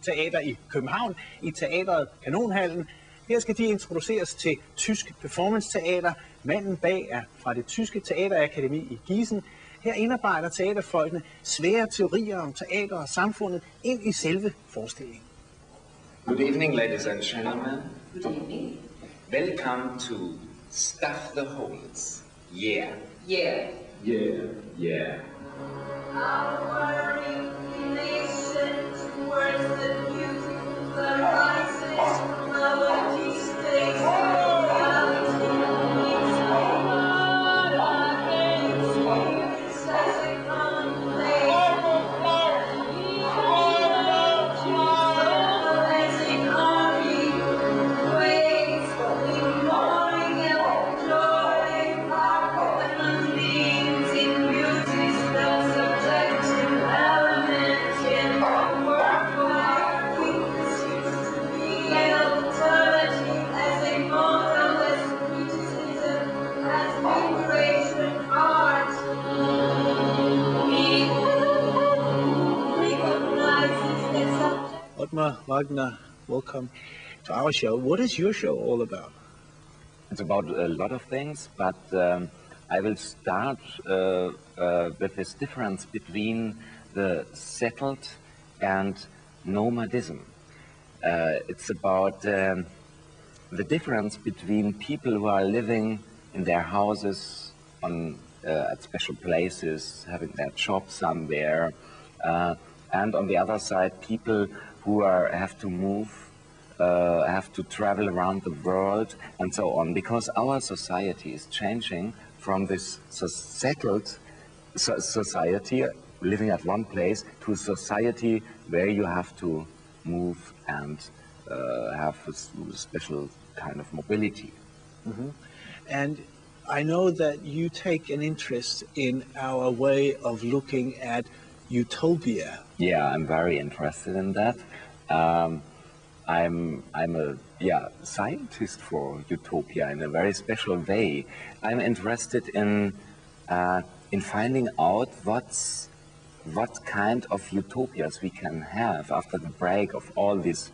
teater i København, i teateret Kanonhallen. Her skal de introduceres til tysk performance-teater. Manden bag er fra det tyske teaterakademi i Gießen. Her indarbejder teaterfolkene svære teorier om teater og samfundet ind i selve forestillingen. Good evening, ladies and gentlemen. Good evening. Welcome to Stuff the Holes. Yeah. Yeah. Yeah. Yeah. Our inclination towards the beautiful arises from our mistakes of reality. It's as a contemplation. As a army waits for ignoring and enjoying and leans in beauty's subjective element in the work of weaknesses to be an alternative as a model, as criticism, as liberation art. He recognizes the subject. Otmar Wagner, welcome to our show. What is your show all about? It's about a lot of things, but I will start with this difference between the settled and nomadism. It's about the difference between people who are living in their houses at special places, having their job somewhere, and on the other side, people who have to move, have to travel around the world, and so on, because our society is changing from this settled society, living at one place, to a society where you have to move and have a special kind of mobility. Mm-hmm. And I know that you take an interest in our way of looking at utopia. Yeah, I'm very interested in that. I'm a scientist for utopia in a very special way. I'm interested in finding out what kind of utopias we can have after the break of all these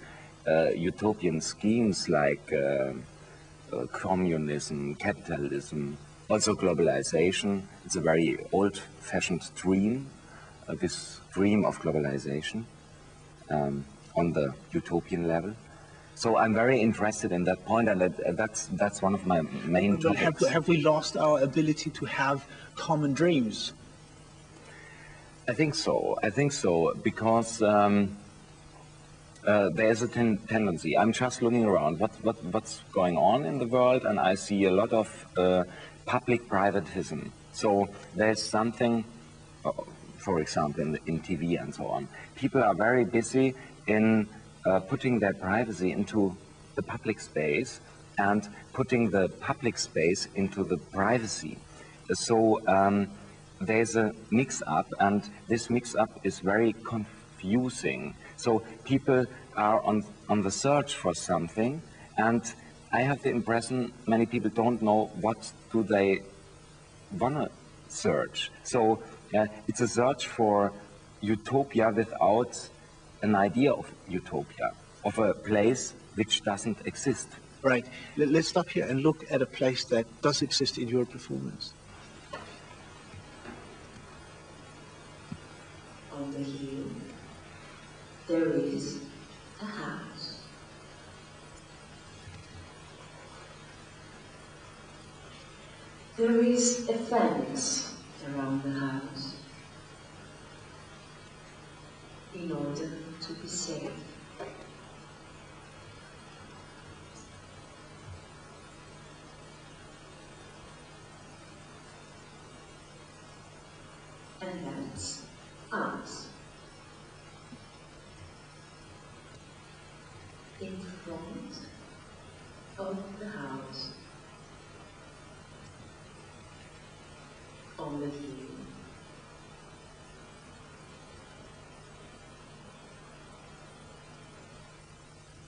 utopian schemes like communism, capitalism, also globalization. It's a very old-fashioned dream, this dream of globalization. On the utopian level. So I'm very interested in that point, and that's one of my main topics. Have we lost our ability to have common dreams? I think so, because there's a tendency. I'm just looking around what's going on in the world, and I see a lot of public privatism. So there's something, for example, in TV and so on. People are very busy in putting their privacy into the public space and putting the public space into the privacy. So there's a mix-up, and this mix-up is very confusing. So people are on the search for something, and I have the impression many people don't know what do they want to search. So it's a search for utopia without an idea of utopia, of a place which doesn't exist. Right. Let's stop here and look at a place that does exist in your performance. On the hill, there is a house. There is a fence around the house in order to be safe. And that's us. In front of the house, on the hill.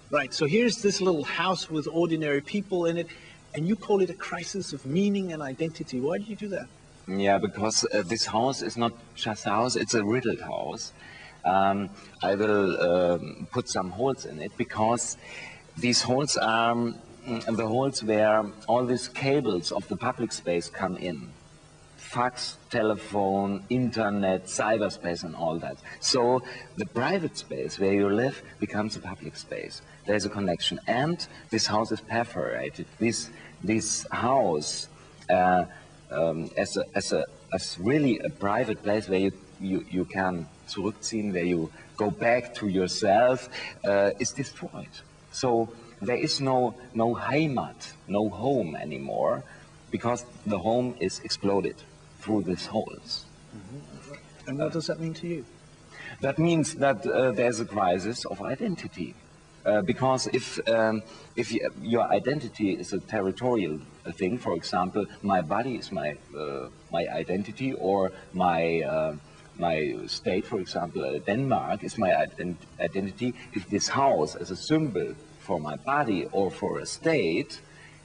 Right, so here's this little house with ordinary people in it, and you call it a crisis of meaning and identity. Why do you do that? Yeah, because this house is not just a house, it's a riddled house. I will put some holes in it, because these holes are the holes where all these cables of the public space come in. Fax, telephone, internet, cyberspace, and all that. So the private space where you live becomes a public space. There's a connection, and this house is perforated. This house, as really a private place where you can zurückziehen, where you go back to yourself, is destroyed. So there is no Heimat, no home anymore, because the home is exploded through these holes. Mm-hmm. And what does that mean to you? That means that there's a crisis of identity. Because if your identity is a territorial thing, for example, my body is my identity, or my state, for example, Denmark is my identity. If this house as a symbol for my body or for a state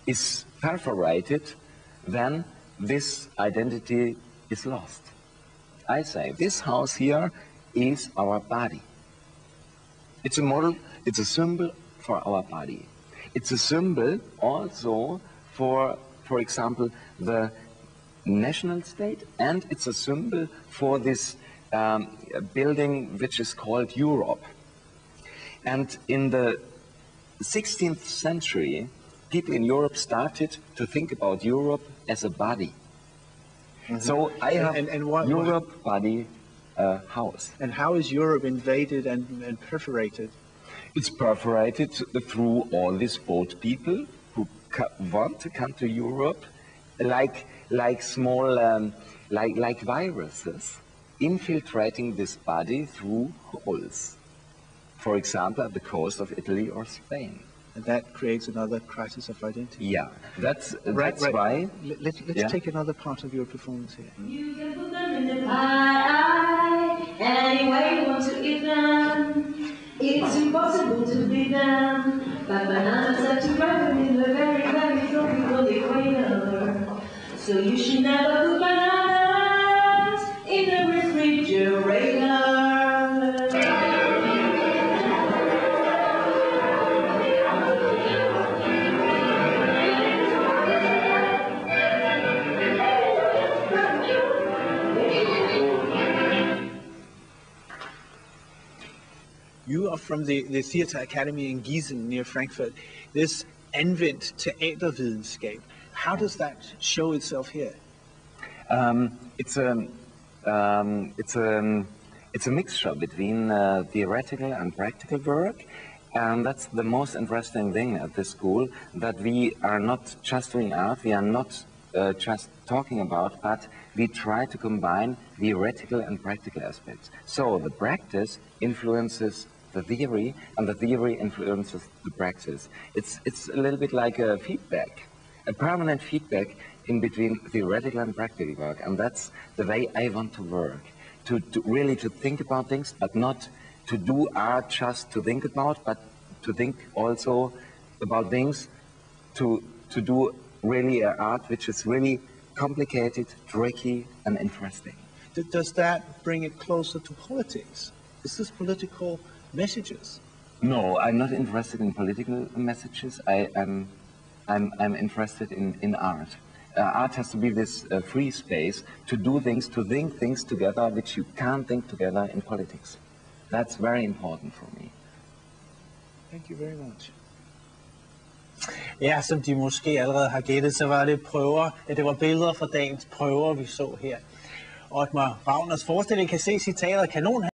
is perforated, then this identity is lost. I say this house here is our body. It's a model, it's a symbol for our body. It's a symbol also for example, the national state, and it's a symbol for this building which is called Europe. And in the 16th century, people in Europe started to think about Europe as a body. Mm-hmm. So I have Europe body house. And how is Europe invaded and perforated? It's perforated through all these boat people who want to come to Europe, like small, like viruses, infiltrating this body through holes. For example, at the coast of Italy or Spain. And that creates another crisis of identity. Yeah, that's right. why. Let's take another part of your performance here. You can put them in the pie, any way you want to eat them. It's impossible to beat them. But bananas are to ripen in the very, very tropical equator. So you should never put bananas in the refrigerator. You are from the Theatre Academy in Gießen near Frankfurt. This anvendt teatervidenskab, how does that show itself here? It's a mixture between theoretical and practical work, and that's the most interesting thing at this school, that we are not just doing art, we are not just talking about, but we try to combine theoretical and practical aspects. So the practice influences the theory, and the theory influences the practice. It's a little bit like a feedback, a permanent feedback in between theoretical and practical work, and that's the way I want to work. To really think about things, but not to do art just to think about, but to think also about things, to do really art which is really complicated, tricky, and interesting. Does that bring it closer to politics? Is this political messages? No, I'm not interested in political messages. I'm interested in art. Art has to be this free space to do things, to think things together which you can't think together in politics. That's very important for me. Thank you very much. Ja, som de måske allerede har gættet, så var det prøver. Det var billeder fra dagens prøver, vi så her. Otmar Wagners forestilling kan ses i teateret Kanonhallen.